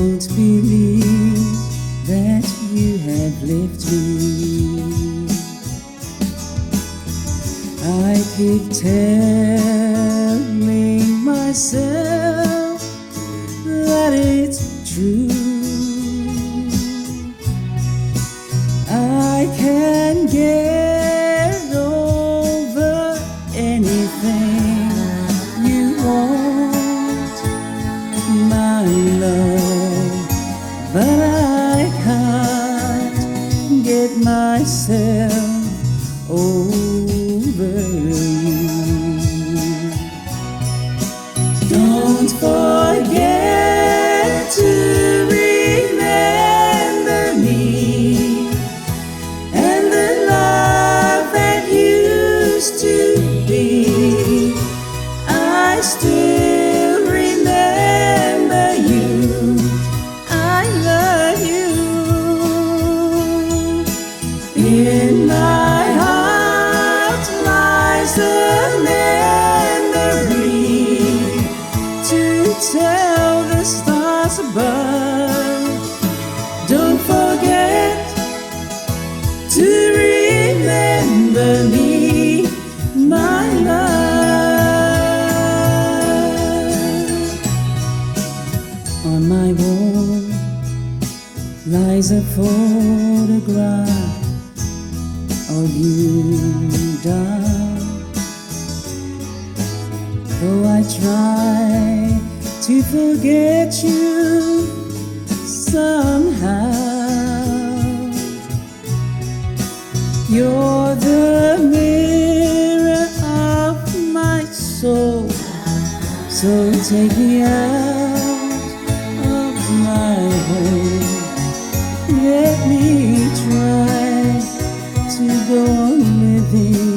Don't believe that you have left me. I keep telling myself that it's true. I can get over anything you want, my love, but I can't get myself over you. Don't forget to remember me and the love that used to be. I still remember you. I love you. In my heart lies a memory to tell the stars above. Don't forget to remember me, my love. On my wall lies a photograph of you, darling. Though I try to forget you somehow, you're the mirror of my soul. So take me out of my home. Let me try to go on living